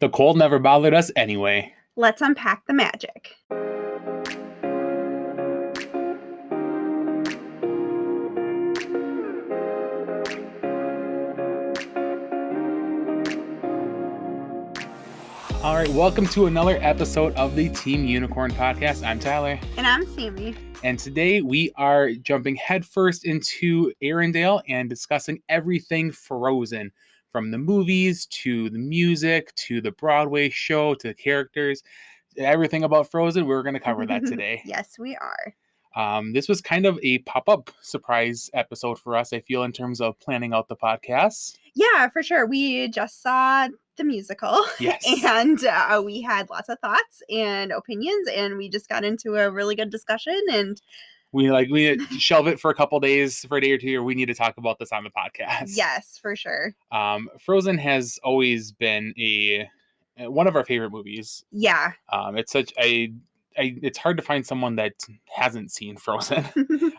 The cold never bothered us anyway. Let's unpack the magic. All right, welcome to another episode of the Team Unicorn Podcast. I'm Tyler. And I'm Sammy. And today we are jumping headfirst into Arendelle and discussing everything Frozen. From the movies, to the music, to the Broadway show, to the characters. Everything about Frozen, we're going to cover that today. Yes, we are. This was kind of a pop-up surprise episode for us, I feel, in terms of planning out the podcast. Yeah, for sure. We just saw the musical. Yes. And we had lots of thoughts and opinions, and we just got into a really good discussion. And we shelve it for a couple days, for a day or two, or we need to talk about this on the podcast. Yes, for sure. Frozen has always been one of our favorite movies. Yeah. It's such it's hard to find someone that hasn't seen Frozen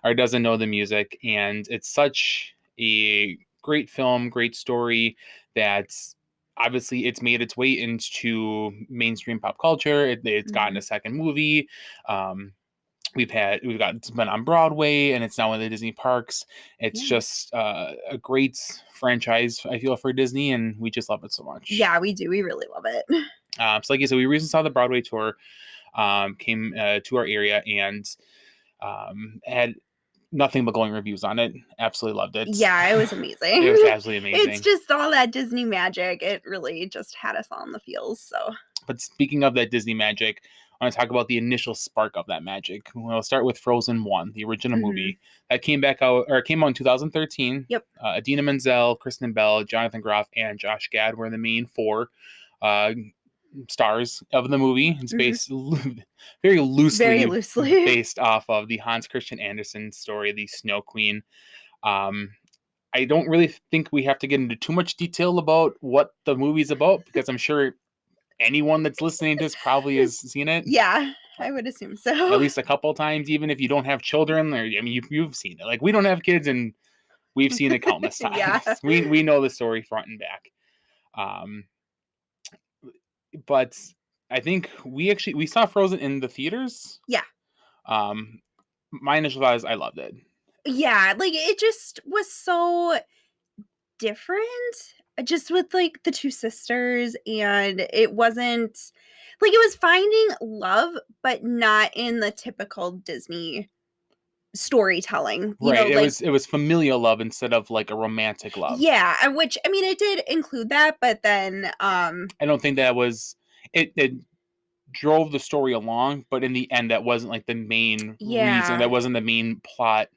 or doesn't know the music, and it's such a great film, great story that's obviously it's made its way into mainstream pop culture. It's gotten a second movie. It's been on Broadway, and it's now in the Disney parks. It's just a great franchise, I feel, for Disney, and we just love it so much. Yeah, we do. We really love it. So like you said, we recently saw the Broadway tour, came to our area, and had nothing but glowing reviews on it. Absolutely loved it. Yeah, it was amazing. It was absolutely amazing. It's just all that Disney magic. It really just had us all in the feels. So, but speaking of that Disney magic, I want to talk about the initial spark of that magic. We'll start with Frozen 1, the original movie that came out in 2013. Yep. Idina Menzel, Kristen Bell, Jonathan Groff, and Josh Gad were the main four stars of the movie. It's based very loosely based off of the Hans Christian Andersen story, The Snow Queen. I don't really think we have to get into too much detail about what the movie's about, because I'm sure anyone that's listening to this probably has seen it. Yeah, I would assume so. At least a couple times, even if you don't have children. You've seen it. Like, we don't have kids, and we've seen it countless times. Yeah. We know the story front and back. But I think we saw Frozen in the theaters. Yeah. My initial thought is I loved it. Yeah, like it just was so different, just with like the two sisters, and it wasn't like it was finding love, but not in the typical Disney storytelling. Right. It was familial love instead of like a romantic love. Yeah, which I mean it did include that, but then I don't think that was it drove the story along, but in the end that wasn't like the main reason. That wasn't the main plot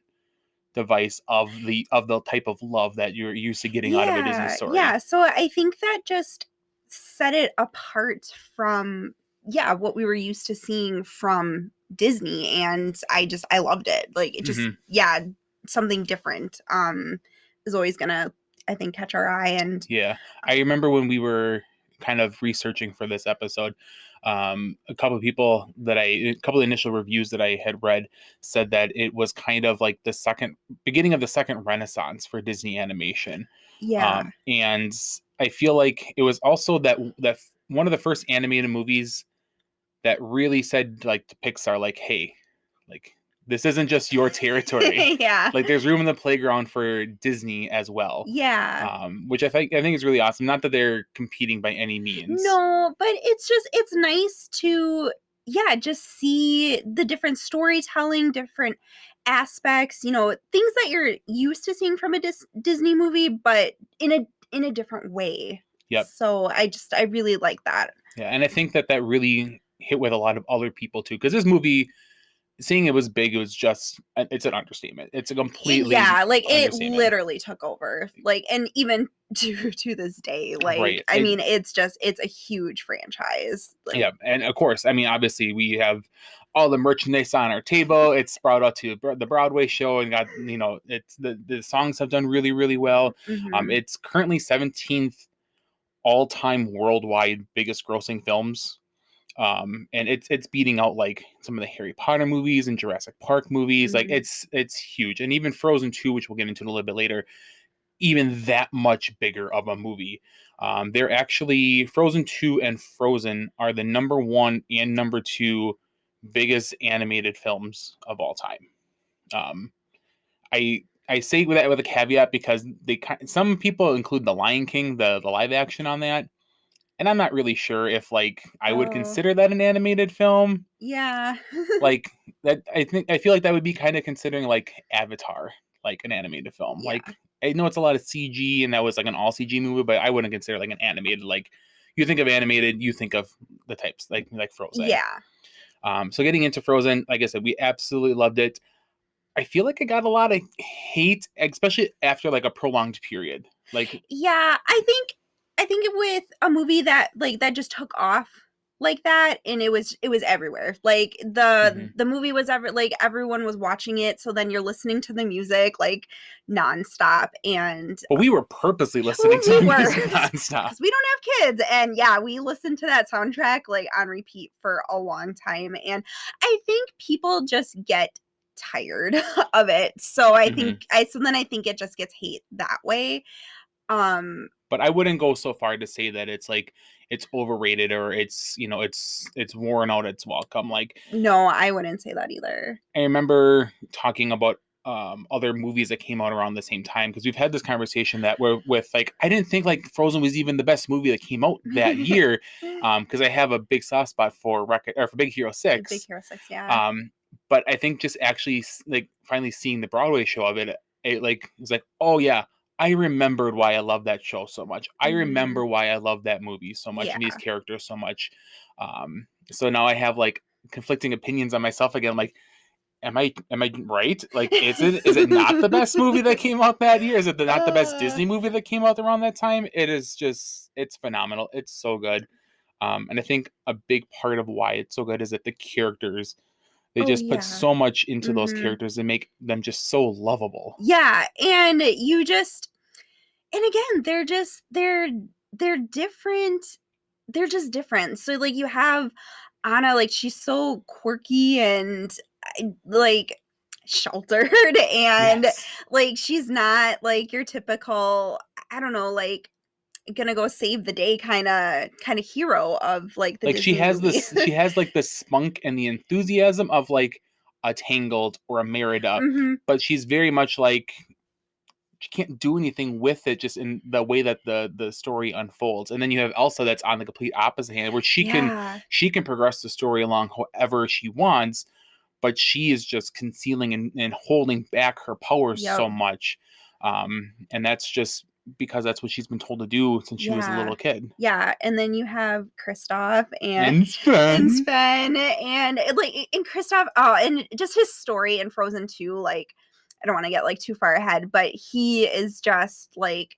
device of the type of love that you're used to getting out of a Disney story. Yeah, so I think that just set it apart from what we were used to seeing from Disney, and I loved it. Like it just something different is always gonna, I think, catch our eye. And I remember when we were kind of researching for this episode, a couple of initial reviews that I had read said that it was kind of like the beginning of the second renaissance for Disney animation. And I feel like it was also that one of the first animated movies that really said, like, to Pixar, like, hey, like, this isn't just your territory. Like, there's room in the playground for Disney as well. Which I think is really awesome. Not that they're competing by any means. No, but it's nice to just see the different storytelling, different aspects, things that you're used to seeing from a Disney movie, but in a different way. Yep. So I really like that. Yeah, and I think that really hit with a lot of other people too, because this movie, seeing it was big, it's an understatement. It's a completely it literally took over, like, and even to this day, like, right. I mean, it's a huge franchise. Like, and of course, I mean, obviously we have all the merchandise on our table. It's brought out to the Broadway show, and got, it's the songs have done really, really well. It's currently 17th all-time worldwide biggest grossing films. And it's beating out like some of the Harry Potter movies and Jurassic Park movies. Like it's huge. And even Frozen 2, which we'll get into a little bit later, even that much bigger of a movie. They're actually Frozen 2 and Frozen are the number one and number two biggest animated films of all time. Um, I say that with a caveat because some people include The Lion King, the live action on that, and I'm not really sure if like I would Oh, consider that an animated film. yeah. Like that, I feel like that would be kind of considering like Avatar, like an animated film. Yeah. Like I know it's a lot of CG, and that was like an all CG movie, but I wouldn't consider like an animated. Like you think of animated, you think of the types like Frozen. Yeah. So getting into Frozen, like I said, we absolutely loved it. I feel like it got a lot of hate, especially after like a prolonged period. Like, Yeah, I think with a movie that like that just took off like that, and it was everywhere. Like mhm. the movie was ever like everyone was watching it, so then you're listening to the music like nonstop, and But we were purposely listening to we the were music nonstop. because we don't have kids, and yeah, we listened to that soundtrack like on repeat for a long time, and I think people just get tired of it. So Mhm. I think it just gets hate that way. Um, But I wouldn't go so far to say that it's like it's overrated or it's it's worn out its welcome. Like no, I wouldn't say that either. I remember talking about other movies that came out around the same time because we've had this conversation that we're with like I didn't think like Frozen was even the best movie that came out that year because I have a big soft spot for for Big Hero Big 6. Hero 6, yeah. Um, but I think just actually like finally seeing the Broadway show of it, it like was like, oh yeah, I remembered why I love that show so much. I Mhm. remember why I love that movie so much Yeah. and these characters so much. So now I have like conflicting opinions on myself again. Like, am I right? Like, is it not the best movie that came out that year? Is it not the best Uh, Disney movie that came out around that time? It is just it's phenomenal. It's so good. And I think a big part of why it's so good is that the characters they oh, just put yeah. so much into those Mhm. characters and make them just so lovable. Yeah, and you just and again, they're different. They're just different. So like you have Anna, like she's so quirky and like sheltered and Yes. like she's not like your typical, I don't know, like gonna go save the day kind of hero of like the Like she Disney has movie. this she has like the spunk and the enthusiasm of like a Tangled or a Merida, Mhm. but she's very much like she can't do anything with it just in the way that the story unfolds. And then you have Elsa that's on the complete opposite hand where Yeah. she can progress the story along however she wants, but she is just concealing and holding back her powers so Yep. much. And that's just because that's what she's been told to do since she was a Yeah. little kid. Yeah, and then you have Kristoff And and Sven. Sven and like and Kristoff, oh, and just his story in Frozen 2, like I don't want to get like too far ahead, but he is just like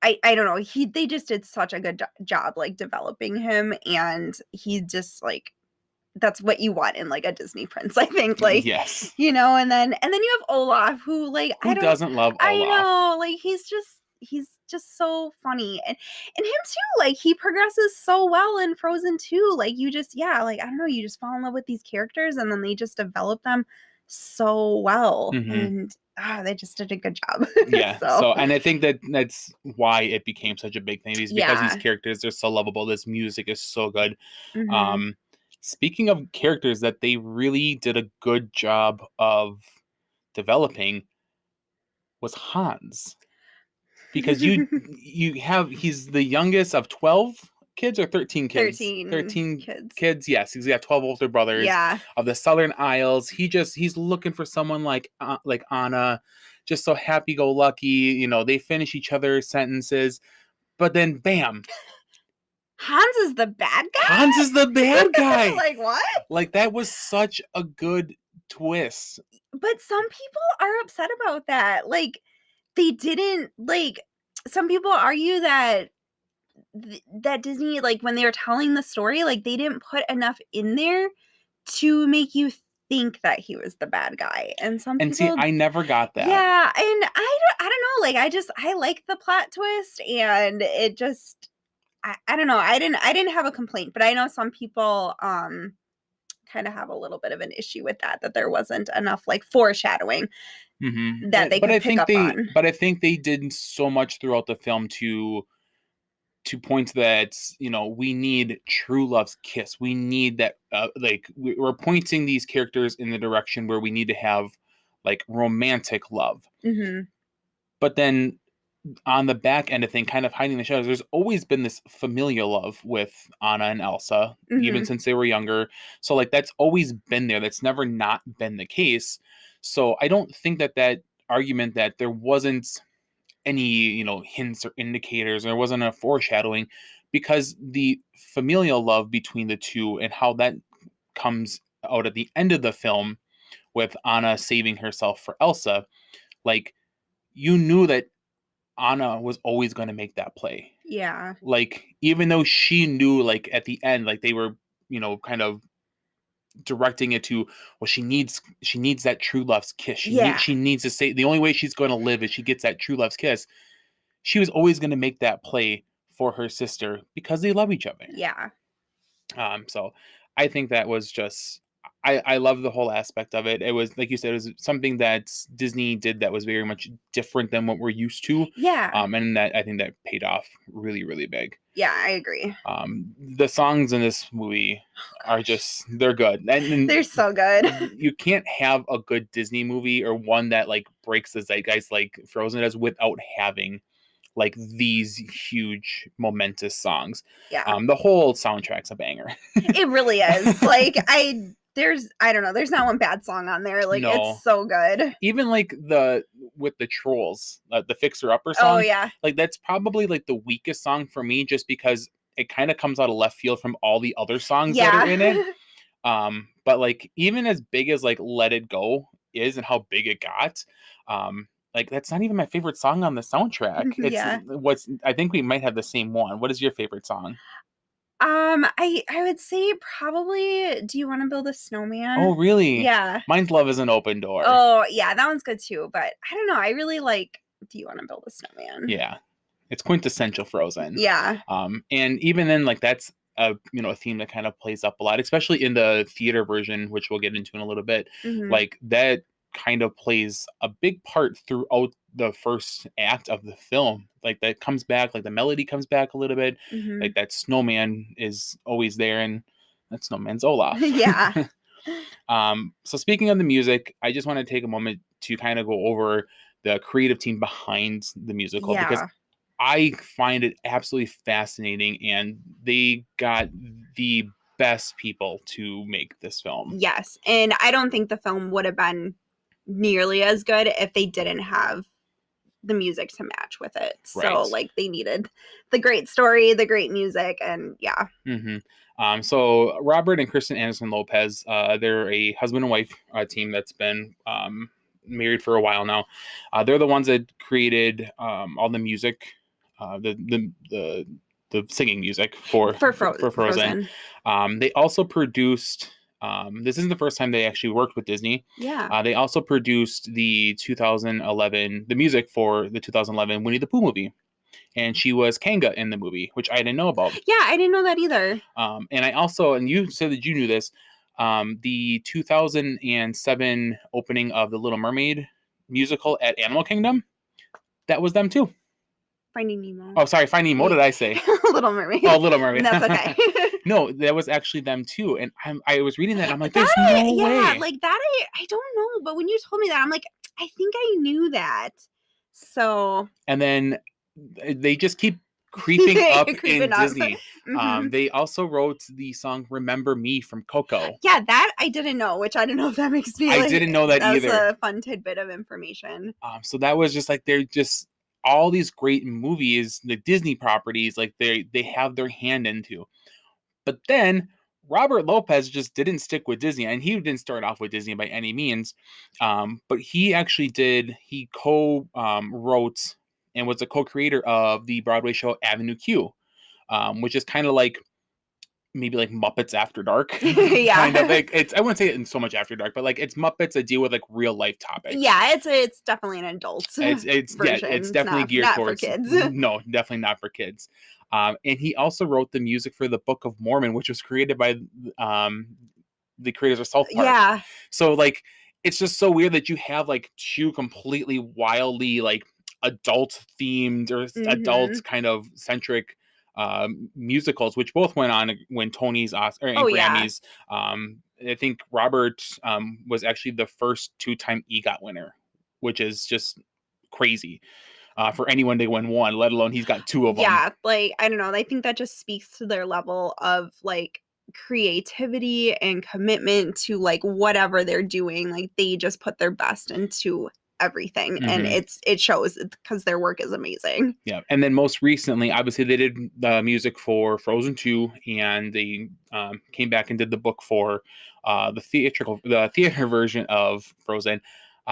I don't know, they just did such a good job like developing him, and he just like that's what you want in like a Disney prince, I think, like, Yes. and then you have Olaf who like Who doesn't love I Olaf? know, like he's just so funny, and him too, like he progresses so well in Frozen 2, like you just yeah, like I don't know, you just fall in love with these characters and then they just develop them so well, Hmm. and they just did a good job. Yeah. So So, and I think that that's why it became such a big thing. Is because these yeah. characters are so lovable. This music is so good. Hmm. Um, Speaking of characters that they really did a good job of developing was Hans. Because you have he's the youngest of 12 kids or 13 kids 13 13 kids. kids, yes, he's got 12 older brothers Yeah. of the Southern Isles. He's looking for someone like Anna, just so happy-go-lucky, they finish each other's sentences, but then bam, Hans is the bad Hans is the guy? bad guy. Like, what? Like that was such a good twist. But some people are upset about that. Like, they didn't like some people argue that that Disney, like, when they were telling the story, like, they didn't put enough in there to make you think that he was the bad guy. And some And see, people I never got that. yeah, and I don't know, like, I like the plot twist, and it just I don't know, I didn't have a complaint, but I know some people, kind of have a little bit of an issue with that there wasn't enough like foreshadowing that But they but I could pick think up they on. but I think they did so much throughout the film to to point that, we need true love's kiss. We need that, we're pointing these characters in the direction where we need to have like romantic love. Mm-hmm. But then on the back end of thing, kind of hiding the shadows, there's always been this familial love with Anna and Elsa, even Mm-hmm. since they were younger. So like that's always been there. That's never not been the case. So I don't think that argument that there wasn't any, hints or indicators, or there wasn't a foreshadowing, because the familial love between the two and how that comes out at the end of the film with Anna saving herself for Elsa, like you knew that Anna was always going to make that play. Yeah. Like, even though she knew, like, at the end, like, they were, kind of directing it to, well, she needs that true love's kiss. Yeah. She needs to say, the only way she's going to live is she gets that true love's kiss. She was always going to make that play for her sister because they love each other. Yeah. So I think that was just, I love the whole aspect of it. It was, like you said, it was something that Disney did that was very much different than what we're used to. Yeah. And that, I think that paid off really, really big. Yeah, I agree. The songs in this movie are just, they're good. And they're so good. You can't have a good Disney movie or one that like breaks the zeitgeist like Frozen does without having like these huge momentous songs. Yeah. The whole soundtrack's a banger. It really is. Like I don't know, there's not one bad song on there. Like No. It's so good. Even like with the Trolls, the Fixer Upper song. Oh yeah. Like that's probably like the weakest song for me, just because it kind of comes out of left field from all the other songs that are in it. But like even as big as like Let It Go is and how big it got, like that's not even my favorite song on the soundtrack. It's I think we might have the same one. What is your favorite song? I would say probably Do You Want to Build a Snowman? Oh really? Yeah. Mine's Love Is an Open Door. Oh yeah, that one's good too. But I don't know. I really like Do You Want to Build a Snowman? Yeah. It's quintessential Frozen. Yeah. And even then, like that's a theme that kind of plays up a lot, especially in the theater version, which we'll get into in a little bit. Mm-hmm. Like that kind of plays a big part throughout the first act of the film. Like that comes back, like the melody comes back a little bit. Mm-hmm. Like that snowman is always there, and that snowman's Olaf. Yeah. So speaking of the music, I just want to take a moment to kind of go over the creative team behind the musical, because I find it absolutely fascinating, and they got the best people to make this film. Yes, and I don't think the film would have been nearly as good if they didn't have the music to match with it. Right. So like they needed the great story, the great music, and yeah. Mm-hmm. So Robert and Kristen Anderson Lopez, they're a husband and wife team that's been married for a while now. They're the ones that created all the music, the singing music for Frozen. They also produced. This isn't the first time they actually worked with Disney. Yeah. They also produced the music for the 2011 Winnie the Pooh movie. And she was Kanga in the movie, which I didn't know about. Yeah, I didn't know that either. And you said that you knew this, the 2007 opening of the Little Mermaid musical at Animal Kingdom, that was them too. Finding Nemo. Oh, sorry, Finding Nemo. What did I say? Little Mermaid. Oh, Little Mermaid. That's okay. No, that was actually them too. And I was reading that, and I'm like, there's no way. Like that, I don't know. But when you told me that, I'm like, I think I knew that. So. And then they just keep creeping up in Disney. Mm-hmm. They also wrote the song "Remember Me" from Coco. Yeah, that I didn't know, which I don't know if that makes me. I didn't know that either. That's a fun tidbit of information. So that was just like, they're just all these great movies, the Disney properties, like they have their hand into. But then Robert Lopez just didn't stick with Disney, and he didn't start off with Disney by any means. But he actually he co-wrote and was a co-creator of the Broadway show Avenue Q, which is kind of like maybe like Muppets After Dark. Yeah. Kind of like, I wouldn't say it so much After Dark, but like it's Muppets that deal with like real life topics. Yeah, it's definitely an adult. It's definitely geared towards for kids. No, definitely not for kids. And he also wrote the music for the Book of Mormon, which was created by the creators of South Park. Yeah. So like it's just so weird that you have like two completely wildly like adult themed or adult kind of centric musicals, which both went on win Tony's Oscar and Oh yeah. Grammys. I think Robert was actually the first two-time EGOT winner, which is just crazy for anyone to win one, let alone he's got two of them. Yeah, like, I don't know, I think that just speaks to their level of, like, creativity and commitment to, like, whatever they're doing, like, they just put their best into everything, and Hmm. it shows because their work is amazing. Yeah, and then most recently, obviously, they did the music for Frozen 2, and they came back and did the book for the theater version of Frozen.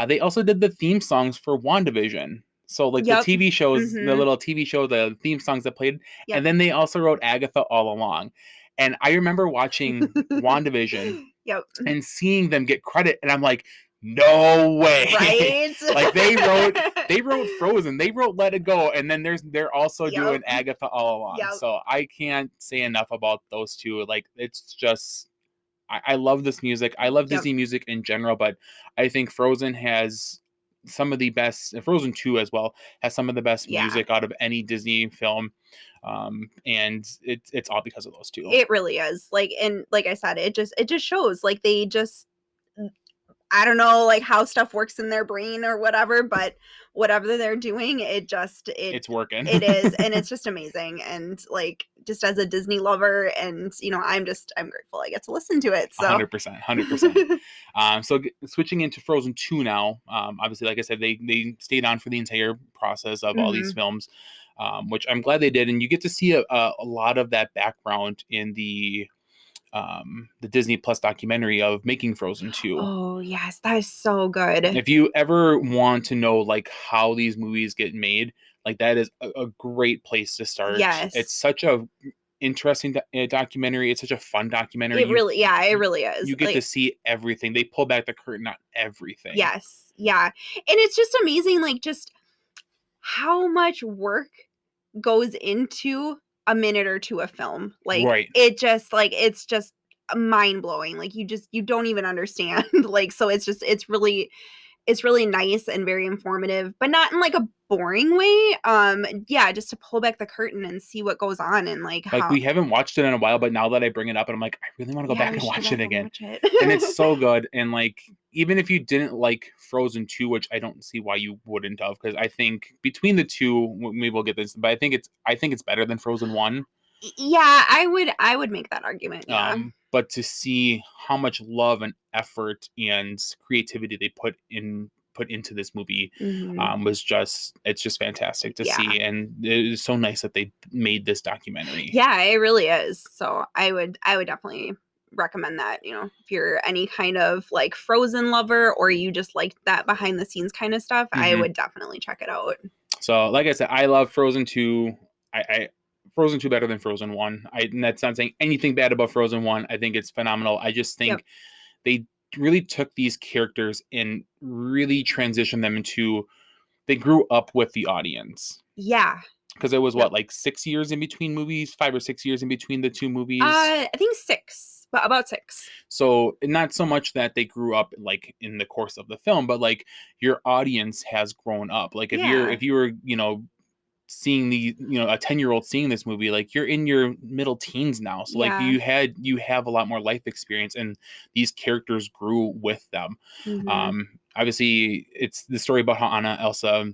They also did the theme songs for WandaVision. So, like the Yep. TV shows, the Mhm. little TV show, the theme songs that played, and Yep. then they also wrote Agatha all along. And I remember watching WandaVision Yep. and seeing them get credit, and I'm like, no way. Right? Like they wrote Frozen, they wrote Let It Go, and then they're also Yep. doing Agatha all along. Yep. So I can't say enough about those two. Like it's just I love this music. I love Yep. Disney music in general, but I think Frozen has some of the best, Frozen 2 as well has some of the best Yeah. music out of any Disney film. And it's all because of those two. It really is. Like, and like I said, it just shows, like, they just I don't know, like, how stuff works in their brain or whatever, but whatever they're doing, It's working. it is, and it's just amazing, and, like, just as a Disney lover and, I'm grateful I get to listen to it, so 100%, 100%. So switching into Frozen 2 now, obviously, like I said, they stayed on for the entire process of all these Mhm. films, which I'm glad they did. And you get to see a lot of that background in the Disney Plus documentary of making Frozen 2. Oh, yes, that is so good. If you ever want to know like how these movies get made, like that is a great place to start. It's Yes. such a interesting documentary. It's such a fun documentary. It You really is, you get to like see everything. They pull back the curtain on everything. yes, yeah, and it's just amazing, like, just how much work goes into a minute or 2 of film. Like, Right. it's just mind blowing. Like, you don't even understand. Like, so it's really nice and very informative, but not in like a boring way. Yeah, just to pull back the curtain and see what goes on and like Like how we haven't watched it in a while, but now that I bring it up and I'm like, I really want to go yeah, back we and should go watch it back and again. watch it. And it's so good. And like even if you didn't like Frozen 2, which I don't see why you wouldn't have, because I think between the two, maybe we'll get this, but I think it's better than Frozen 1. Yeah, I would make that argument. Yeah. But to see how much love and effort and creativity they put into this movie Mhm. it's just fantastic to Yeah. see, and it is so nice that they made this documentary. Yeah, it really is. So I would definitely recommend that, if you're any kind of like Frozen lover or you just like that behind the scenes kind of stuff, I Hmm. would definitely check it out. So, like I said, I love Frozen 2. I Frozen 2 better than Frozen 1. And that's not saying anything bad about Frozen 1. I think it's phenomenal. I just Yep. think they really took these characters and really transitioned them into they grew up with the audience. Yeah. Because it was Yep. what, like 6 years in between movies, 5 or 6 years in between the two movies. I think 6, but about 6. So not so much that they grew up like in the course of the film, but like your audience has grown up. Like if you're Yeah. if you were, seeing a 10-year-old seeing this movie, like you're in your middle teens now. So like Yeah. you have a lot more life experience, and these characters grew with them. Mhm. Obviously it's the story about how Anna Elsa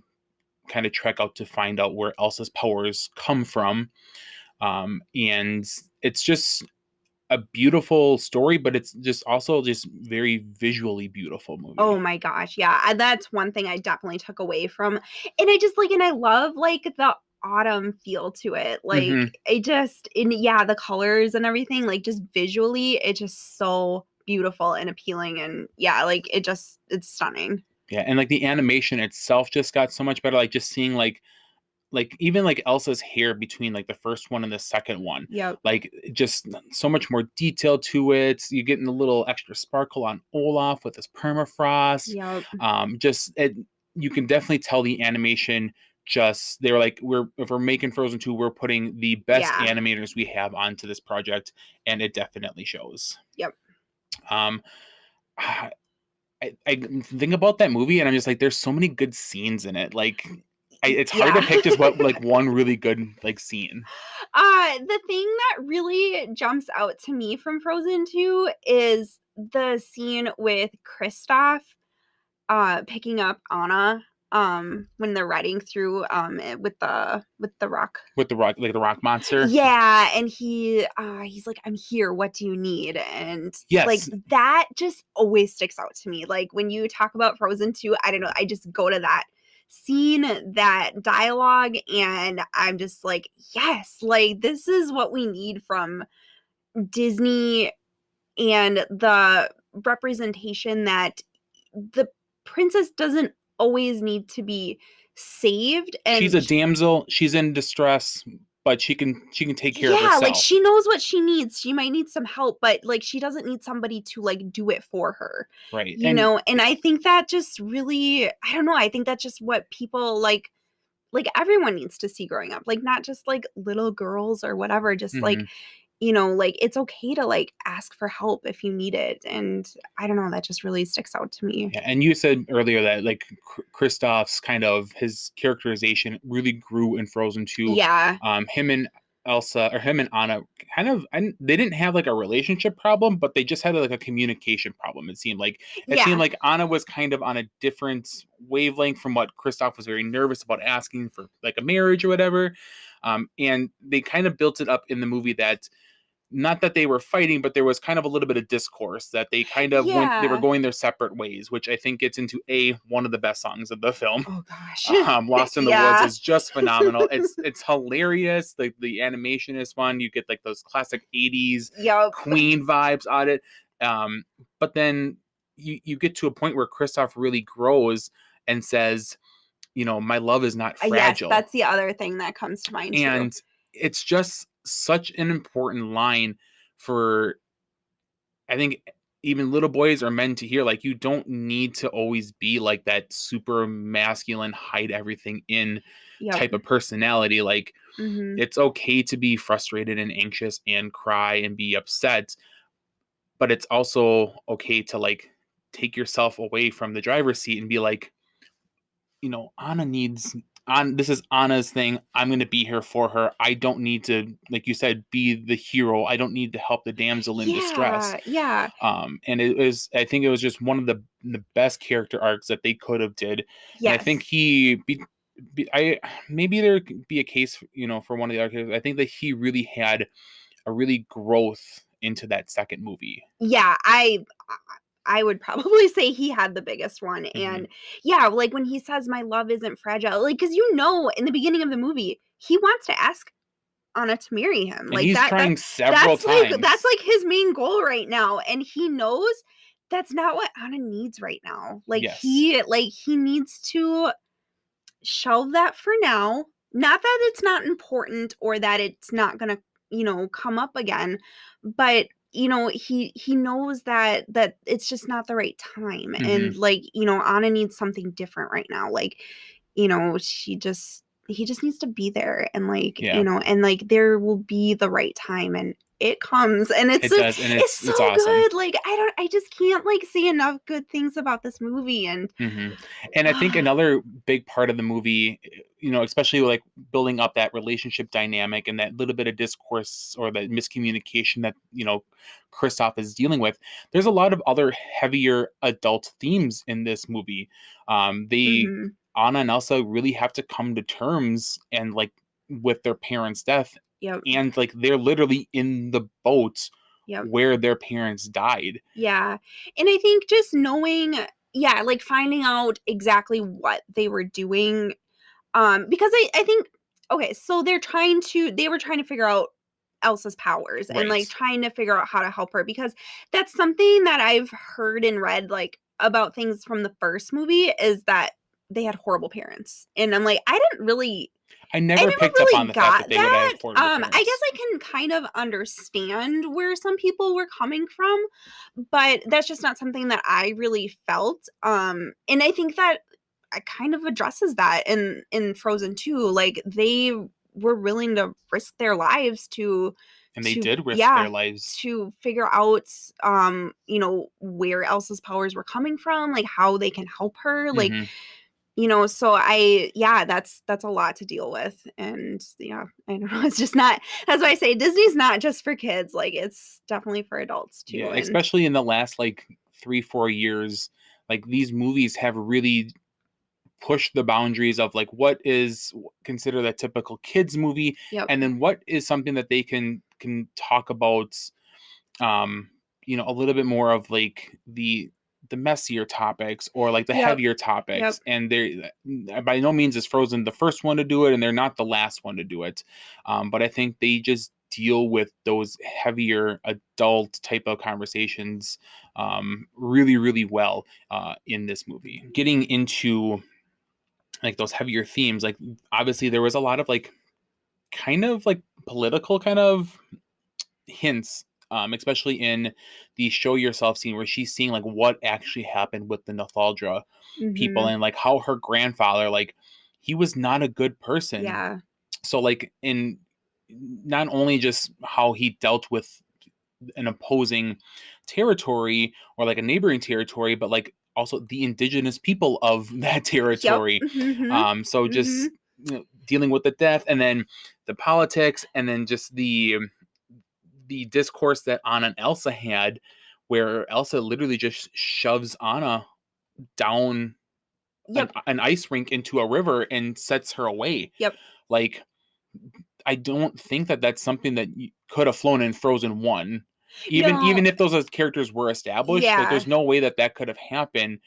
kind of trek out to find out where Elsa's powers come from. And it's just a beautiful story, but it's just also just very visually beautiful Oh movie. my gosh, yeah, that's one thing I definitely took away from and I love, like, the autumn feel to it, like, Hmm. it just and yeah, the colors and everything, like, just visually, it's just so beautiful and appealing, and yeah, like, it's stunning. Yeah, and like the animation itself just got so much better. Like just seeing like even like Elsa's hair between like the first one and the second one, Yep, like just so much more detail to it. You're getting a little extra sparkle on Olaf with his permafrost. yep, Just it, you can definitely tell the animation. Just they were like, if we're making Frozen 2, we're putting the best yeah, animators we have onto this project, and it definitely shows. yep. Um, I think about that movie and I'm just like, there's so many good scenes in it. Like It's hard to Yeah. pick just what like one really good like scene. The thing that really jumps out to me from Frozen 2 is the scene with Kristoff picking up Anna when they're riding through with the rock. With the rock, like the rock monster. Yeah, and he's like, I'm here, what do you need? And like Yes, that just always sticks out to me. Like when you talk about Frozen 2, I don't know, I just go to that scene, that dialogue, and I'm just like, yes, like this is what we need from Disney, and the representation that the princess doesn't always need to be saved, she's and a damsel. She's in distress, but she can take care of yeah, like herself. she knows what she needs. She might need some help, but like she doesn't need somebody to like do it for her, Right. you know? And I think that just really, I don't know, I think that's just what people like everyone needs to see growing up. Like not just like little girls or whatever, just like, Mhm. you know, like it's okay to like ask for help if you need it. And I don't know, that just really sticks out to me. Yeah, and you said earlier that like Kristoff's kind of his characterization really grew in Frozen 2. Yeah. Him and Elsa or him and Anna kind of they didn't have like a relationship problem, but they just had like a communication problem. It seemed Yeah. like Anna was kind of on a different wavelength from what Kristoff was very nervous about asking for like a marriage or whatever. And they kind of built it up in the movie that not that they were fighting, but there was kind of a little bit of discourse that they were Yeah. going their separate ways, which I think gets into one of the best songs of the film. Oh gosh. Lost in the Woods Yeah. is just phenomenal. It's hilarious. The animation is fun. You get like those classic 80s Yep. Queen vibes on it. But then you get to a point where Kristoff really grows and says, my love is not Yes, fragile. that's the other thing that comes to mind too. And it's just such an important line for, I think, even little boys or men to hear. Like, you don't need to always be like that super masculine, hide everything in Yep. type of personality. Like, Mhm. it's okay to be frustrated and anxious and cry and be upset, but it's also okay to like take yourself away from the driver's seat and be like, Anna needs on this is Anna's thing. I'm going to be here for her. I don't need to, like you said, be the hero. I don't need to help the damsel in distress. Yeah, yeah. And I think it was just one of the best character arcs that they could have did. And I think Yes. I maybe there could be a case, for one of the arcs. I think that he really had a really growth into that second movie. Yeah, I would probably say he had the biggest one, Hmm. and yeah, like, when he says, "My love isn't fragile," like, because in the beginning of the movie, he wants to ask Anna to marry him, And like, he's that trying that several that's, times. like, his main goal right now, and he knows that's not what Anna needs right now, Yes. like, he needs to shelve that for now. Not that it's not important or that it's not gonna, come up again, but he knows that it's just not the right time. Hmm. And like, Anna needs something different right now. Like, he just needs to be there, and like, Yeah. and like there will be the right time, and it comes, and It does, and it's it's so awesome. good. Like I just can't like say enough good things about this movie. And Hmm. And I think another big part of the movie, especially like building up that relationship dynamic and that little bit of discourse or that miscommunication that, Kristoff is dealing with, there's a lot of other heavier adult themes in this movie. Mhm. Anna and Elsa really have to come to terms and like with their parents' death, Yep. and like they're literally in the boat Yep. where their parents died. Yeah. And I think just knowing, yeah, like finding out exactly what they were doing. Because I think, okay, so they were trying to figure out Elsa's powers and Right. like trying to figure out how to help her, because that's something that I've heard and read like about things from the first movie, is that they had horrible parents. And I'm like, I I never never picked up on really the fact that got they would have that. horrible I guess parents. I can kind of understand where some people were coming from, but that's just not something that I really felt. And I think that it kind of addresses that in Frozen 2. Like they were willing to risk their lives And they to did risk yeah, their lives. to figure out where Elsa's powers were coming from, like how they can help her. Like Hmm. so that's a lot to deal with. And yeah, I don't know. It's just not, that's why I say Disney's not just for kids. Like, it's definitely for adults Yeah, too. And especially in the last like 3-4 years, like these movies have really push the boundaries of like what is considered a typical kids movie, yep, and then what is something that they can talk about, um a little bit more of like the messier topics or like the yep, heavier yep. topics. And they're by no means is Frozen the first one to do it, and they're not the last one to do it. But I think they just deal with those heavier adult type of conversations really really well in this movie. Getting into like those heavier themes, like obviously there was a lot of like kind of like political kind of hints, especially in the show yourself scene where she's seeing like what actually happened with the nostalgia people, Mm-hmm. and like how her grandfather, like he was not a good person. Yeah. So like in not only just how he dealt with an opposing territory or like a neighboring territory, but like also the indigenous people of that Yep. territory. Mm-hmm. So Mm-hmm. just dealing with the death, and then the politics, and then just the discourse that Anna and Elsa had, where Elsa literally just shoves Anna down Yep. an ice rink into a river and sets her away. Yep. Like, I don't think that that's something that could have flown in Frozen 1. No. Even if those as characters were established, like Yeah. there's no way that that could have happened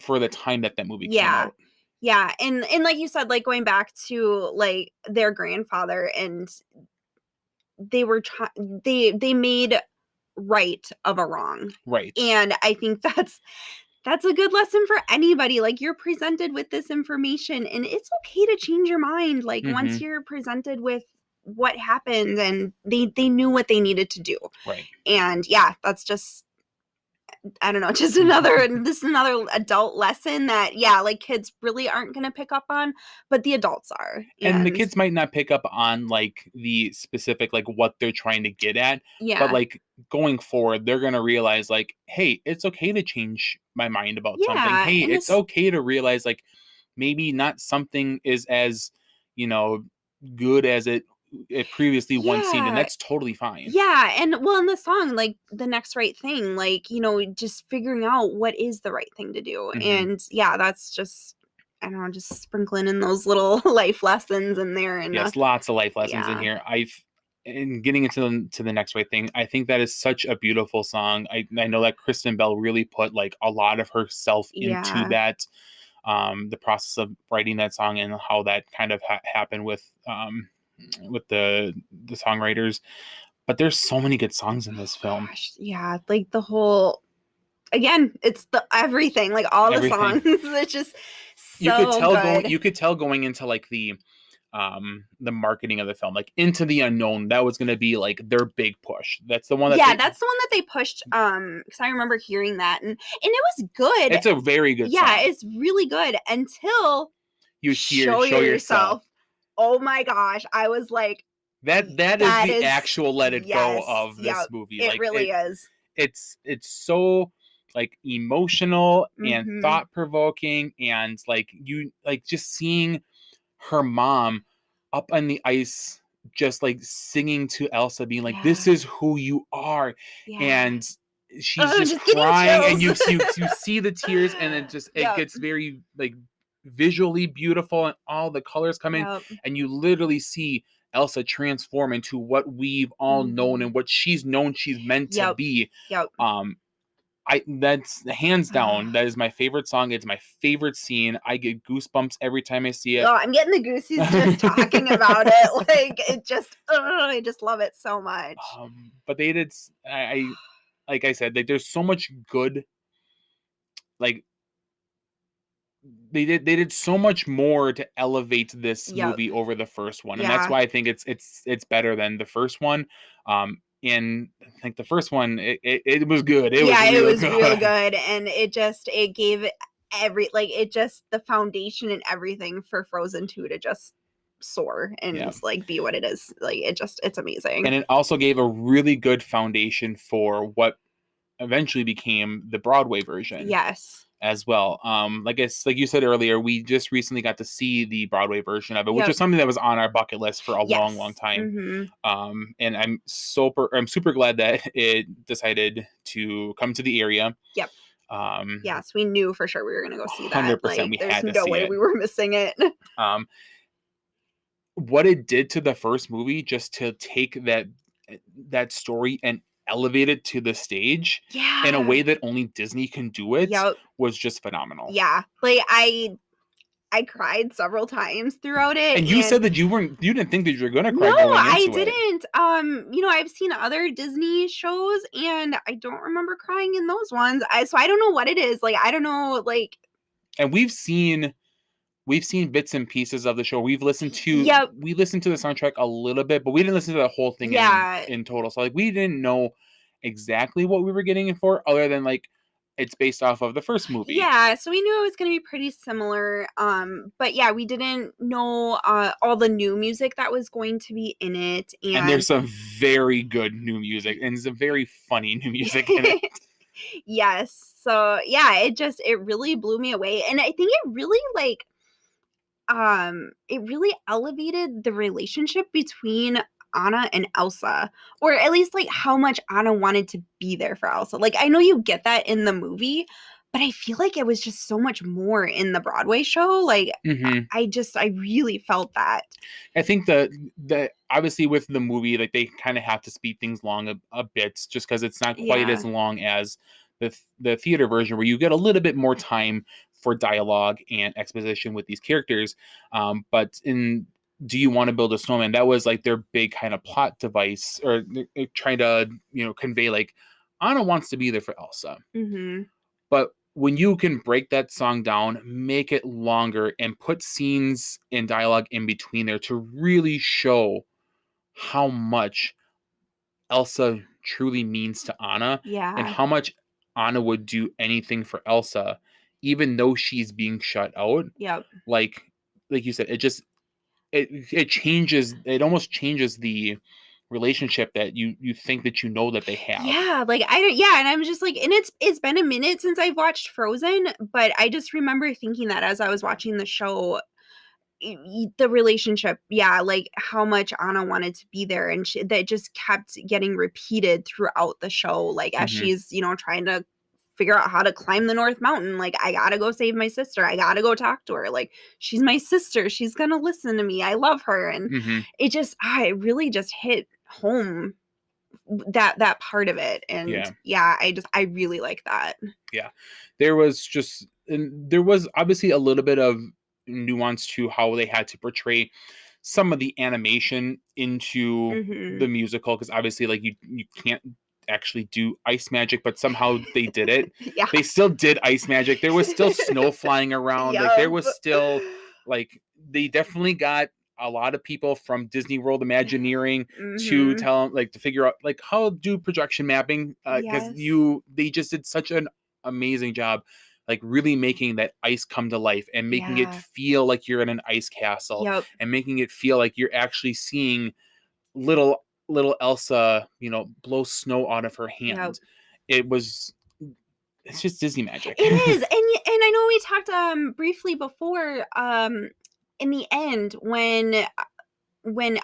for the time that that movie came Yeah. out. Yeah. And like you said, like going back to like their grandfather, and they were they made right of a wrong. Right. And I think that's a good lesson for anybody. Like, you're presented with this information, and it's okay to change your mind. Like, once Hmm. you're presented with what happened, and they knew what they needed to do. Right. And yeah, that's just, I don't know, just another adult lesson that, yeah, like kids really aren't going to pick up on, but the adults are. And the And kids might not pick up on like the specific like what they're trying to get at, but yeah, like going forward they're going to realize like, hey, it's okay to change my mind about something. yeah, Hey, and it's it's okay to realize like maybe not something is as, you know, good as it previously once seemed, and yeah, that's totally fine. yeah. And well, in the song, like the next right thing, like, just figuring out what is the right thing to do. Hmm. And yeah, that's just, I don't know, just sprinkling in those little life lessons in there. And Yes, lots of life lessons in yeah, here. And getting into the next right thing, I think that is such a beautiful song. I know that Kristen Bell really put like a lot of herself into yeah, that, the process of writing that song, and how that kind of happened with the songwriters. But there's so many good songs in this film. gosh, yeah, like the whole, again, it's the everything, like all the Everything songs. It's just so good. you could tell going into like the marketing of the film, like Into the Unknown, that was going to be like their big push. That's the one that Yeah, that's the one that they pushed, because I remember hearing that, and it was good. it's a very good Yeah, song. it's really good until You hear Show Show Yourself. Yourself. Oh my gosh, I was like, That is that the is, actual let it go yes, of this yep, movie. it Like really is. it's so like emotional and Mhm. thought provoking, and like you like just seeing her mom up on the ice, just like singing to Elsa, being like, "This Yeah, is who you are," yeah. and she's Oh, just just getting crying, and chills. you see the tears, and it Yep, gets very like visually beautiful, and all the colors come in, yep. and you literally see Elsa transform into what we've all known Mhm. and what she's known she's meant to Yep, be. yep. Um, I That's hands down, that is my favorite song. It's my favorite scene. I get goosebumps every time I see it. Oh, I'm getting the goosies just talking about it. Like, it just, I just love it so much. But they did. Like I said, like there's so much good. Like they did so much more to elevate this Yep. movie over the first one, and that's Yeah. why I think it's better than the first one. And I think the first one it was good. It was Yeah, it real was real good. good. And it gave it just the foundation and everything for Frozen 2 to just soar Yeah. and like be what it is. Like, it's And amazing. it also gave a really good foundation for what eventually became the Broadway version. Yes. as well. Like you said earlier, we just recently got to see the Broadway version of it, which Yep. was something that was on our bucket list for a long Yes. time. Mhm. And I'm super glad that it decided to come to the area. Yep. 100% Yes, we knew for sure we were gonna go see that. Like, we there's had to no see way it. we were missing it. Um, what it did to the first movie, just to take that story and elevate it to the stage in a way Yeah. that only Disney can do it, Yep. was just phenomenal. Yeah. Like, I cried several times throughout it, And you and said that you didn't think that you were gonna no, cry going I into it. didn't. I've seen other Disney shows, and I don't remember crying in those ones. So I don't know what it is. Like, I don't know, like, And we've seen bits and pieces of the show. yep, We listened to the soundtrack a little bit, but we didn't listen to the whole thing yeah, in total. So like we didn't know exactly what we were getting in for, other than like it's based off of the first movie. yeah. So we knew it was gonna be pretty similar. But yeah, we didn't know all the new music that was going to be in it, And there's and some very good new music and some very funny new music in it. yes. So yeah, it really blew me away, and I think it really elevated the relationship between Anna and Elsa, or at least like how much Anna wanted to be there for Elsa. Like, I know you get that in the movie, but I feel like it was just so much more in the Broadway show. Like, Hmm. I really felt that. I think the obviously with the movie, like they kind of have to speed things along a bit, just because it's not quite as Yeah. long as the theater version, where you get a little bit more time for dialogue and exposition with these characters. But in Do You Want to Build a Snowman, that was like their big kind of plot device, or trying to convey like Anna wants to be there for Elsa. Mhm. But when you can break that song down, make it longer, and put scenes and dialogue in between there to really show how much Elsa truly means to Anna, and Yeah. how much Anna would do anything for Elsa, even though she's being shut out. Yep. Like you said, it almost changes the relationship that you think that that they have. Yeah, like, I don't yeah, and I'm just like, and it's been a minute since I've watched Frozen, but I just remember thinking that as I was watching the show, the relationship, yeah, like how much Anna wanted to be there, and that just kept getting repeated throughout the show, like as Hmm. she's trying to figure out how to climb the North Mountain. Like, I gotta go save my sister, I gotta go talk to her, like, she's my sister, she's gonna listen to me, I love her. And Hmm. it really just hit home, that part of it. And Yeah. yeah, I really like that. Yeah, there was obviously a little bit of nuance to how they had to portray some of the animation into Hmm. the musical, because obviously like you can't actually do ice magic, but somehow they did it. Yeah. They still did ice magic. There was still snow flying around. Like there Yup. was still like they definitely got a lot of people from Disney World Imagineering to Mhm. tell like to figure out like how do projection mapping, because Yes. they just did such an amazing job, like really making that ice come to life and making it Yeah. feel like you're in an ice castle, Yep. and making it feel like you're actually seeing little Elsa, blow snow out of her Yep. hand. It was it's just Disney magic. It is, and I know we talked, briefly before, in the end when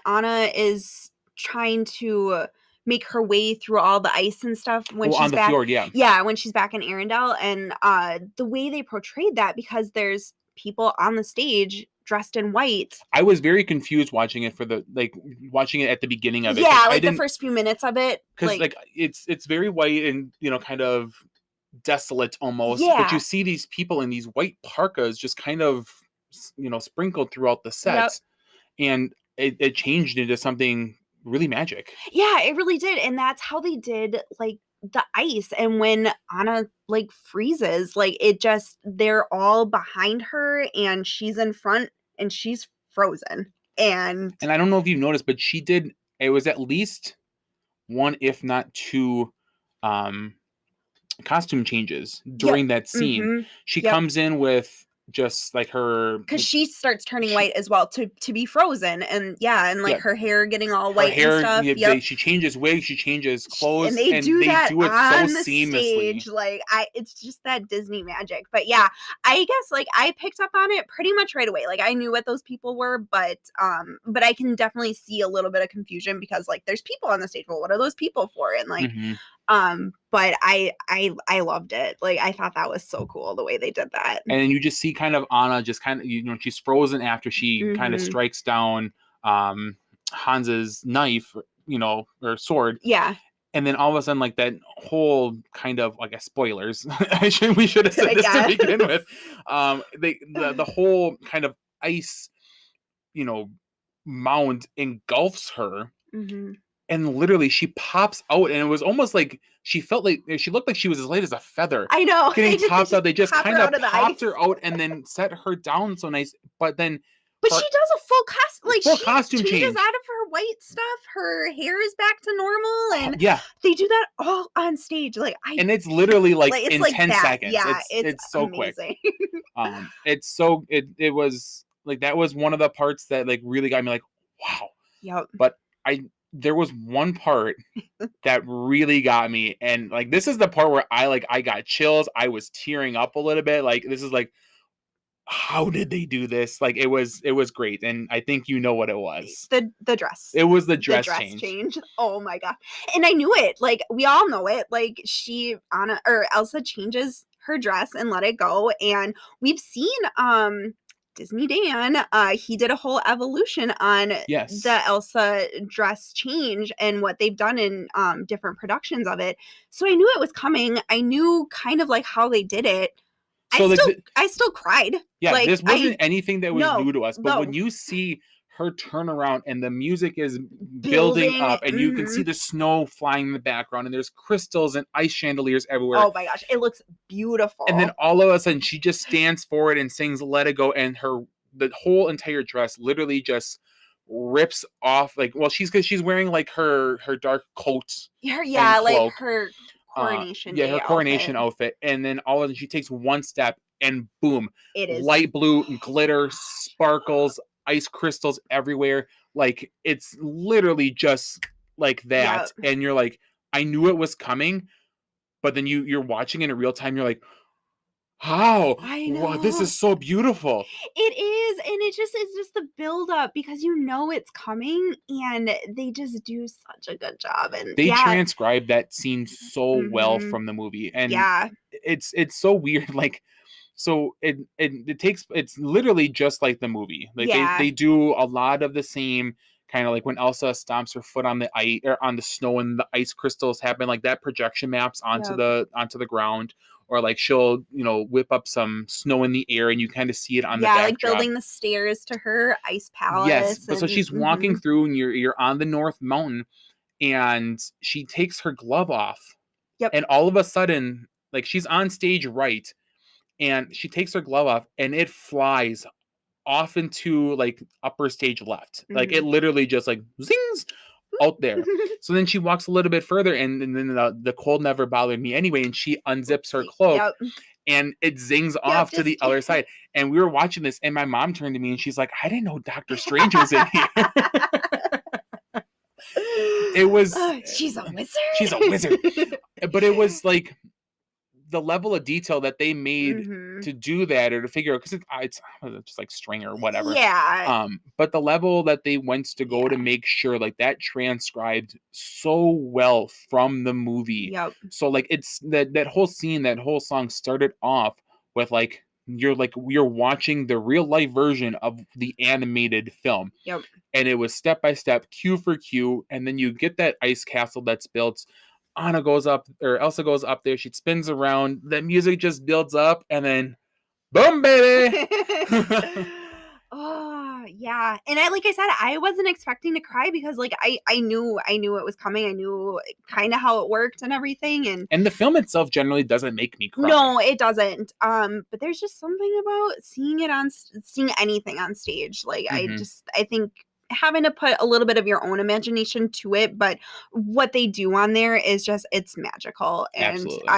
Anna is trying to make her way through all the ice and stuff when Oh, on she's the back. fjord, yeah. Yeah, when she's back in Arendelle, and, the way they portrayed that, because there's people on the stage dressed in white. I was very confused watching it watching it at the beginning of it, because Yeah, I like, the didn't first few minutes of it, because like, like it's very white and kind of desolate almost, but you yeah. see these people in these white parkas just kind of sprinkled throughout the Yep. set, and it changed into something really magic. Yeah, it really did, and that's how they did, like, the ice. And when Anna, like, freezes, like, they're all behind her, and she's in front, and she's frozen, and And I don't know if you've noticed, but it was at least one, if not two, um, costume changes yep. during that scene. Mhm. She Yep. comes in with just like her, because like, she starts turning white as well to be frozen, and and like yeah, her hair getting all her white and hair, stuff. Yep. she changes wigs, she changes And clothes, they and do they that do it so on the seamlessly. stage, like it's just that Disney magic. But yeah, I guess like I picked up on it pretty much right away. Like I knew what those people were, but I can definitely see a little bit of confusion because like there's people on the stage. Well, what are those people for? And like Mm-hmm. but I loved it. Like I thought that was so cool the way they did that. And then you just see kind of Anna just kind of, she's frozen after she kind of Mm-hmm. strikes down Hans's knife, or sword. Yeah. And then all of a sudden, like, that whole kind of, like, spoilers. We should have said I this to guess. begin with. The whole kind of ice, you know, mound engulfs her, Mm-hmm. and literally she pops out, and it was almost like she looked like she was as light as a feather I know. getting They popped out. They just pop her kind of out of the popped ice. her out and then set her down so nice. But then But her she does a full costume. Like full she costume changes change. out of her white stuff. Her hair is back to normal, and Yeah, they do that all on stage. Like and it's literally like it's in like 10 that. seconds. Yeah, It's so quick. amazing. It was like, that was one of the parts that like really got me like, wow. Yep. But there was one part that really got me, and like, this is the part where I got chills. I was tearing up a little bit. Like, this is like, how did they do this? Like, it was great, and I think you know what it was. The dress. It was the The dress dress change. change. Oh my god. And I knew it. Like we all know it. Like Anna or Elsa changes her dress and let it go. And we've seen Disney Dan, he did a whole evolution on Yes. the Elsa dress change and what they've done in different productions of it. So I knew it was coming. I knew kind of like how they did it. So I still cried. yeah, Like this wasn't anything that was no, new to us, but when no. you see her turn around and the music is building up, and you can see the snow flying in the background, and there's crystals and ice chandeliers everywhere. Oh my gosh, it looks beautiful. And then all of a sudden she just stands forward and sings Let It Go, and the whole entire dress literally just rips off. Like, well, she's wearing like her dark coat. Yeah, like cloak. her coronation her coronation outfit. And then all of a sudden she takes one step and boom, it is light blue glitter, sparkles, ice crystals everywhere. Like, it's literally just like that. Yep. And you're like, I knew it was coming, but then you're watching it in real time, you're like, how? I know. Wow, this is so beautiful. It is, and it's just the build up because you know it's coming, and they just do such a good job. And they transcribe that scene so well from the movie, and it's so weird. Like, so it's literally just like the movie. Like, they do a lot of the same kind of, like when Elsa stomps her foot on the ice or on the snow and the ice crystals happen, like that projection maps onto the ground. Or like she'll, whip up some snow in the air and you kind of see it on the backdrop. Like building the stairs to her ice palace. Yes, but so she's walking through and you're on the North Mountain, and she takes her glove off. Yep. And all of a sudden, like, she's on stage right, and she takes her glove off and it flies off into like upper stage left. Like, it literally just like zings out there. So then she walks a little bit further, and then the cold never bothered me anyway, and she unzips her cloak and it zings off to the other side. And we were watching this, and my mom turned to me and she's like, I didn't know Doctor Strange was in here. It was she's a wizard. She's a wizard. But it was like the level of detail that they made to do that, or to figure out, because it's just like string or whatever. But the level that they went to go to make sure like that transcribed so well from the movie. So like, it's that whole scene, that whole song started off with like, you're watching the real life version of the animated film. And it was step by step, cue for cue, and then you get that ice castle that's built. Elsa goes up there, she spins around, the music just builds up, and then boom, baby. Oh yeah. And like I said, I wasn't expecting to cry because like I knew it was coming. I knew kind of how it worked and everything, and the film itself generally doesn't make me cry. No, it doesn't. But there's just something about seeing anything on stage. Like I think having to put a little bit of your own imagination to it, but what they do on there is just, it's magical. And Absolutely.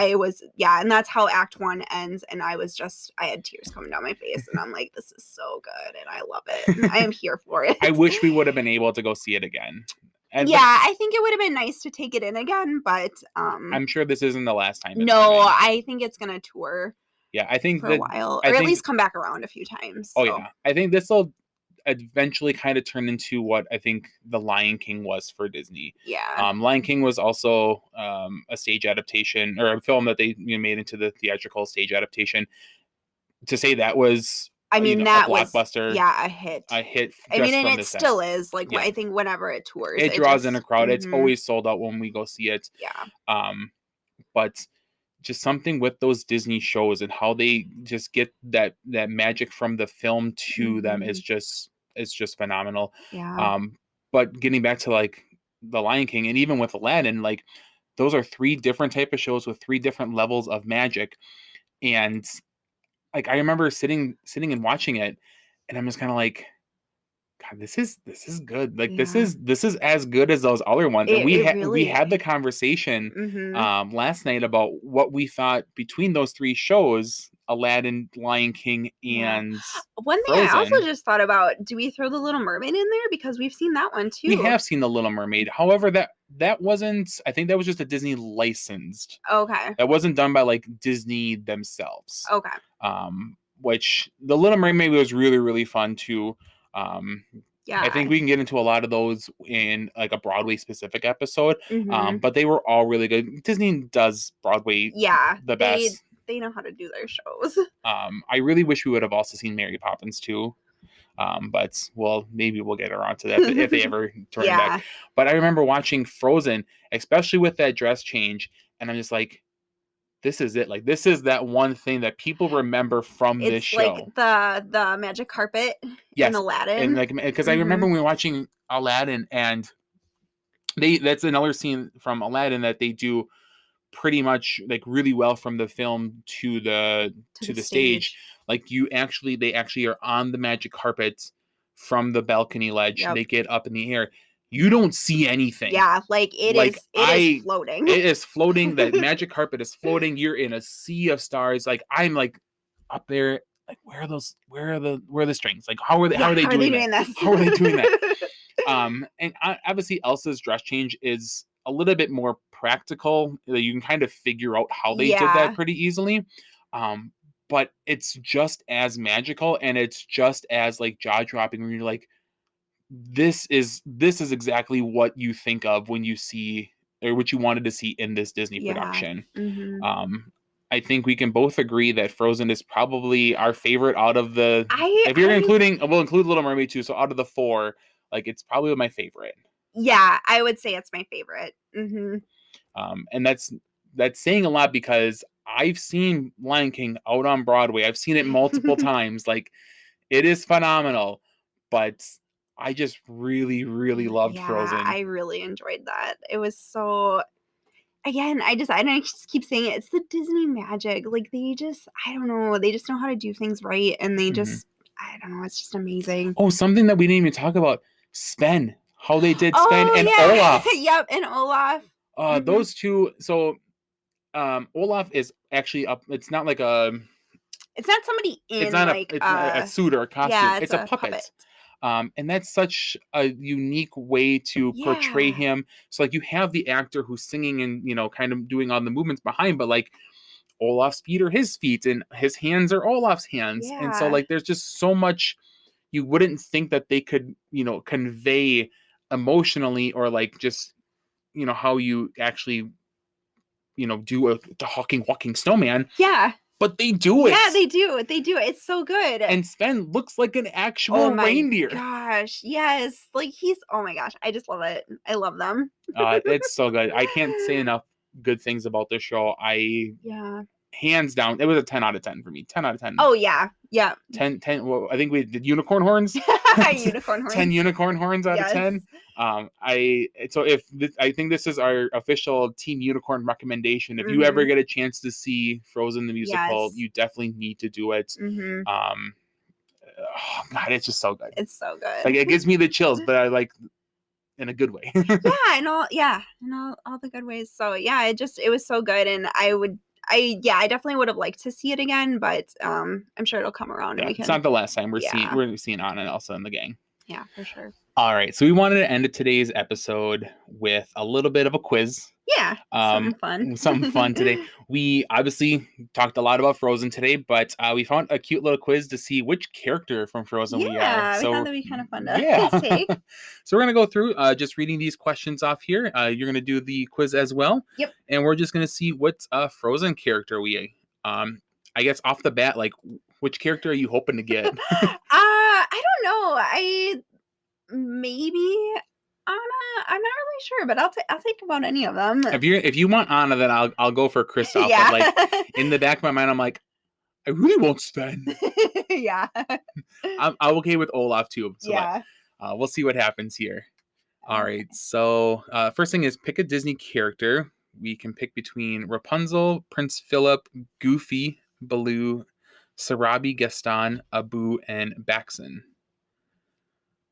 and that's how Act 1 ends, and I had tears coming down my face, and I'm like, this is so good, and I love it. I am here for it. I wish we would have been able to go see it again. I think it would have been nice to take it in again, but I'm sure this isn't the last time. I think it's gonna tour. Yeah, I think for a while, or at least come back around a few times. Oh yeah, I think this will eventually kind of turn into what I think The Lion King was for Disney. Yeah. Lion King was also a stage adaptation, or a film that they made into the theatrical stage adaptation. To say that was, that a blockbuster, was, a hit. A hit. And it still is. Like, I think whenever it tours, it draws in a crowd. It's always sold out when we go see it. Yeah. But just something with those Disney shows and how they just get that magic from the film to them is just phenomenal. Yeah. But getting back to like The Lion King, and even with Aladdin, like those are 3 different type of shows with 3 different levels of magic. And like I remember sitting and watching it, and I'm just kind of like, God, this is good. Like this is as good as those other ones. And we had the conversation last night about what we thought between those 3 shows, Aladdin, Lion King, and one thing Frozen. I also just thought about, do we throw The Little Mermaid in there? Because we've seen that one too. We have seen The Little Mermaid. However, that wasn't, I think that was just a Disney licensed. Okay. That wasn't done by like Disney themselves. Okay. Which The Little Mermaid was really, really fun too. Yeah, I think we can get into a lot of those in like a Broadway specific episode. But they were all really good. Disney does Broadway the best. They know how to do their shows. I really wish we would have also seen Mary Poppins too. But maybe we'll get around to that if they ever turn back. But I remember watching Frozen, especially with that dress change, and I'm just like, this is it. Like, this is that one thing that people remember from this show. It's like the magic carpet in Aladdin. And like, because I remember when we were watching Aladdin, and that's another scene from Aladdin that they do pretty much like really well from the film to the stage. Like they actually are on the magic carpet from the balcony ledge. They get up in the air. You don't see anything. Yeah, like it is floating. It is floating. That magic carpet is floating. You're in a sea of stars. Like I'm like up there. Like where are the strings? Like how are they doing that? How are they doing that? And obviously Elsa's dress change is a little bit more practical. You can kind of figure out how they did that pretty easily. But it's just as magical, and it's just as like jaw dropping when you're like, this is exactly what you think of when you see, or what you wanted to see in this Disney production. I think we can both agree that Frozen is probably our favorite out of the. We'll include Little Mermaid too. So out of the 4, like it's probably my favorite. Yeah, I would say it's my favorite. And that's saying a lot, because I've seen Lion King out on Broadway. I've seen it multiple times. Like it is phenomenal, but I just really, really loved Frozen. I really enjoyed that. It was so. Again, I just keep saying it. It's the Disney magic. Like I don't know. They just know how to do things right, and they just, I don't know. It's just amazing. Oh, something that we didn't even talk about: Sven. How they did Sven and Olaf. Yep, and Olaf. Those two. So, Olaf is actually up. It's not like It's not somebody in. It's not a suit or a costume. Yeah, it's a puppet. And that's such a unique way to portray him. So like you have the actor who's singing and, kind of doing all the movements behind, but like Olaf's feet are his feet and his hands are Olaf's hands. Yeah. And so like, there's just so much you wouldn't think that they could, convey emotionally, or like just, how you actually, do the walking snowman. Yeah. But they do it. Yeah, they do. It's so good. And Sven looks like an actual reindeer. Gosh, yes. Like oh my gosh, I just love it. I love them. It's so good. I can't say enough good things about this show. Hands down, it was a 10 out of 10 for me. 10 out of 10. Oh yeah. Yeah. 10. Well, I think we did unicorn horns. Unicorn horns. 10 unicorn horns out of 10. I think this is our official Team Unicorn recommendation. If you ever get a chance to see Frozen the musical, you definitely need to do it. oh God, it's just so good. It's so good. Like, it gives me the chills, but I like in a good way. in all the good ways. So yeah, it was so good, and I definitely would have liked to see it again, but I'm sure it'll come around and we can. It's not the last time we're Yeah. seeing Anna and Elsa and the gang. Yeah, for sure. All right, so we wanted to end today's episode with a little bit of a quiz. Yeah, something fun. Something fun today. We obviously talked a lot about Frozen today, but we found a cute little quiz to see which character from Frozen we are. Yeah, So we thought that'd be kind of fun to take. So we're gonna go through just reading these questions off here. You're gonna do the quiz as well. Yep. And we're just gonna see what Frozen character we. I guess off the bat, like, which character are you hoping to get? I don't know. Maybe Anna. I'm not really sure, but I'll take about any of them. If you want Anna, then I'll go for Kristoff. Yeah. But like in the back of my mind, I'm like, I really won't spend. Yeah. I'm okay with Olaf too. So yeah. We'll see what happens here. All right. So first thing is pick a Disney character. We can pick between Rapunzel, Prince Philip, Goofy, Baloo, Sarabi, Gaston, Abu, and Baxen.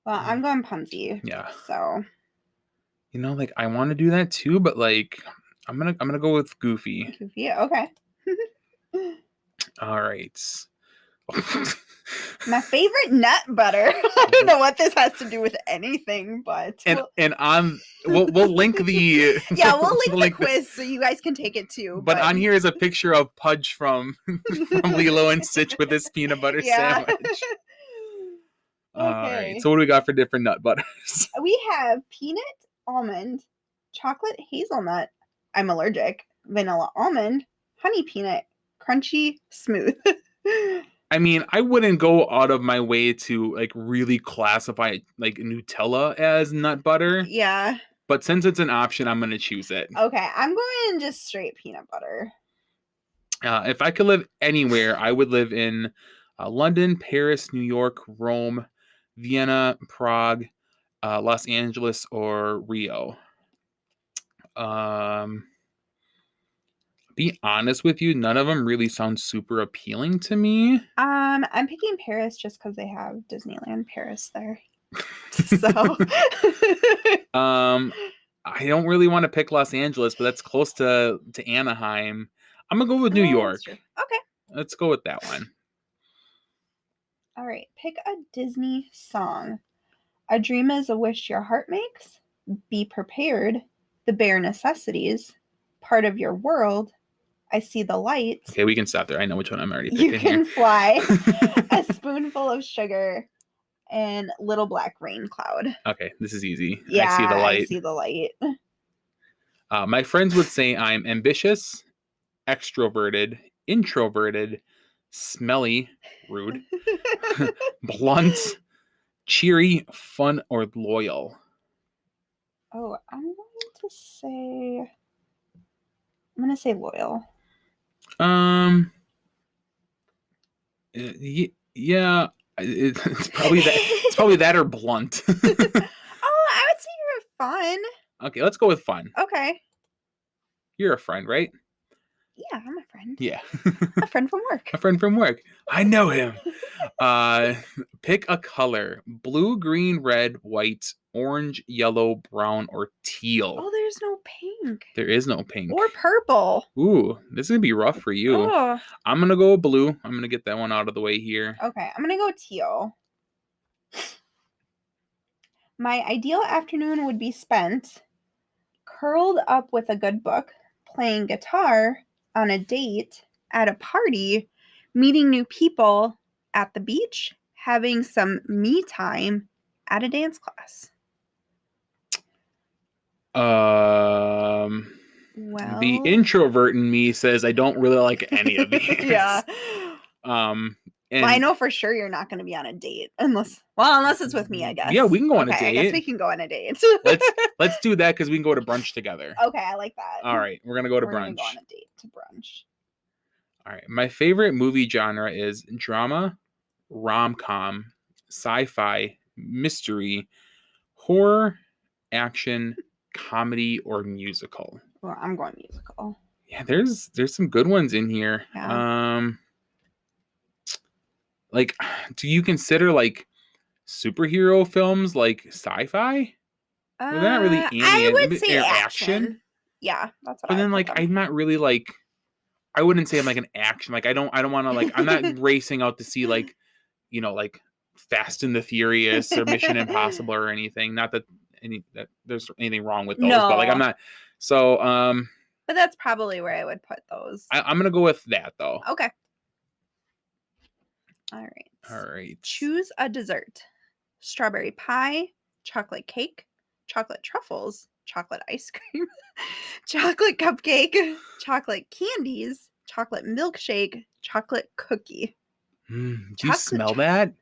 Well, I'm going Punzi. Yeah. So. You know, like I want to do that too, but like I'm gonna go with Goofy. Goofy. Okay. All right. My favorite nut butter. I don't know what this has to do with anything, but we'll link the we'll link the quiz so you guys can take it too. But on here is a picture of Pudge from Lilo and Stitch with his peanut butter sandwich. All right. So what do we got for different nut butters? We have peanut, almond, chocolate hazelnut. I'm allergic. Vanilla almond, honey peanut, crunchy, smooth. I mean, I wouldn't go out of my way to like really classify like Nutella as nut butter. Yeah. But since it's an option, I'm going to choose it. Okay. I'm going just straight peanut butter. If I could live anywhere, I would live in London, Paris, New York, Rome, Vienna, Prague, Los Angeles, or Rio. Be honest with you, none of them really sound super appealing to me. I'm picking Paris just because they have Disneyland Paris there. So I don't really want to pick Los Angeles, but that's close to Anaheim. I'm gonna go with New York. Okay. Let's go with that one. All right. Pick a Disney song. A dream is a wish your heart makes. Be prepared. The bare necessities. Part of your world. I see the light. Okay, we can stop there. I know which one I'm already picking. You can fly. A spoonful of sugar. And Little Black Rain Cloud. Okay, this is easy. Yeah, I see the light. I see the light. My friends would say I'm ambitious, extroverted, introverted, smelly, rude, blunt, cheery, fun, or loyal. Oh, I'm going to say loyal. Yeah, it's probably that. It's probably that or blunt. Oh, I would say you're fun. Okay, let's go with fun. Okay. You're a friend, right? Yeah, I'm a friend. Yeah. A friend from work. A friend from work. I know him. Pick a color. Blue, green, red, white, orange, yellow, brown, or teal. Oh, there's no pink. There is no pink. Or purple. Ooh, this is going to be rough for you. Oh. I'm going to go blue. I'm going to get that one out of the way here. Okay, I'm going to go teal. My ideal afternoon would be spent curled up with a good book, playing guitar, on a date, at a party, meeting new people, at the beach, having some me time, at a dance class. Well, the introvert in me says I don't really like any of these. Yeah. And well, I know for sure you're not going to be on a date unless it's with me, I guess. Yeah, we can go on a date. I guess we can go on a date. let's do that because we can go to brunch together. Okay, I like that. All right, we're gonna go to We're brunch. Gonna go on a date to brunch. All right, my favorite movie genre is drama, rom-com, sci-fi, mystery, horror, action, comedy, or musical. Well, I'm going musical. Yeah, there's some good ones in here. Yeah. like, do you consider like superhero films like sci-fi? Well, they're not really I alien, would say they're action. Yeah, that's what but I would then put like them. I'm not really like, I wouldn't say I'm like an action. Like I don't want to like, I'm not racing out to see like, like Fast and the Furious or Mission Impossible or anything. Not that that there's anything wrong with those, but like I'm No, not. So but that's probably where I would put those. I'm gonna go with that though. Okay. All All right. Choose a dessert: strawberry pie, chocolate cake, chocolate truffles, chocolate ice cream, chocolate cupcake, chocolate candies, chocolate milkshake, chocolate cookie. Do you Chocolate smell that?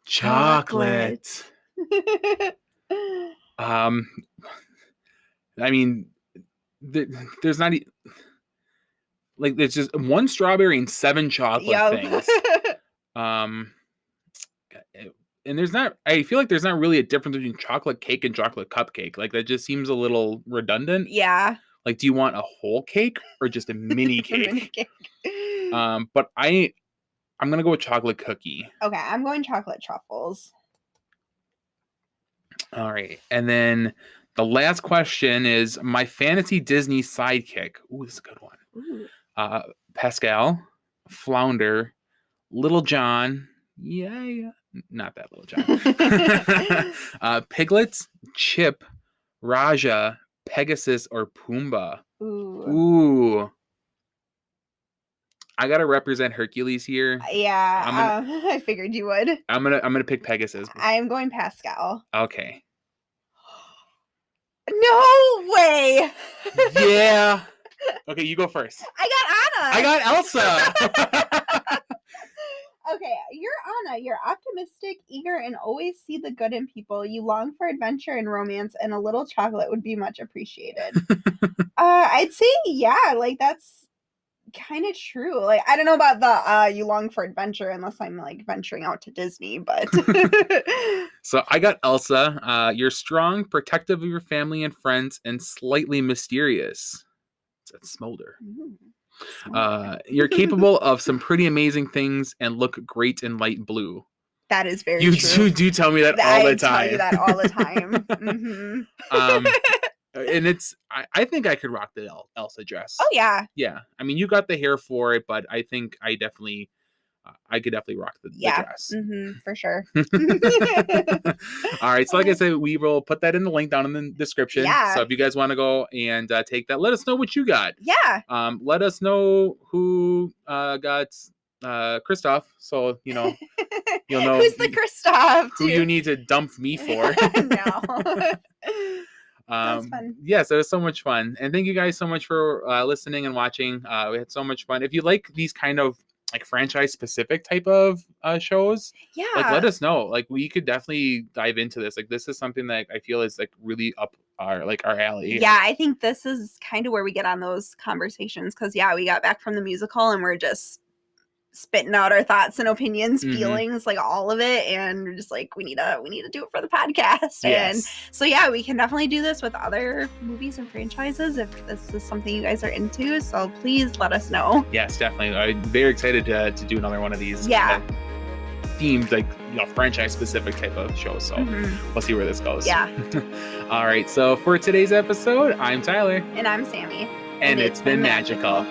Chocolate. I mean, there's not like there's just one strawberry and 7 chocolate things. And there's not, I feel like there's not really a difference between chocolate cake and chocolate cupcake. Like that just seems a little redundant. Yeah. Like, do you want a whole cake or just a mini cake? Mini cake. But I'm gonna go with chocolate cookie. Okay, I'm going chocolate truffles. All right, and then the last question is my fantasy Disney sidekick. Ooh, this is a good one. Ooh. Pascal, Flounder, Little John. Yeah, not that Little John. Piglet, Chip, Raja, Pegasus, or Pumbaa. Ooh. I gotta represent Hercules here. Yeah, I figured you would. I'm gonna pick Pegasus. I'm going Pascal. Okay. No way. Yeah. Okay, you go first. I got Anna. I got Elsa. Okay, you're Anna. You're optimistic, eager, and always see the good in people. You long for adventure and romance, and a little chocolate would be much appreciated. I'd say, yeah, like that's kind of true. Like, I don't know about the you long for adventure unless I'm like venturing out to Disney, but So I got Elsa. You're strong, protective of your family and friends, and slightly mysterious. That's Smolder. You're capable of some pretty amazing things and look great in light blue. That is very true. You do tell me that all the time. I tell you that all the time. And it's, I think I could rock the Elsa dress. Oh yeah. Yeah. I mean, you got the hair for it, but I think I could definitely rock the dress. For sure. All right. So like I said, we will put that in the link down in the description. Yeah. So if you guys want to go and take that, let us know what you got. Yeah. Let us know who got Kristoff. So, you'll know who's the Kristoff who you need to dump me for. No. That was fun. Yeah, so it was so much fun. And thank you guys so much for listening and watching. We had so much fun. If you like these kind of like franchise specific type of shows, like let us know. Like we could definitely dive into this. Like this is something that I feel is like really up our alley. Yeah, I think this is kind of where we get on those conversations because we got back from the musical and we're just spitting out our thoughts and opinions, feelings, like all of it, and we're just like we need to do it for the podcast. Yes. And so we can definitely do this with other movies and franchises if this is something you guys are into, so please let us know. Yes, definitely. I'm very excited to do another one of these themed, like franchise specific type of shows, so we'll see where this goes. All right, so for today's episode, I'm Tyler and I'm Sammy, and it's been magical.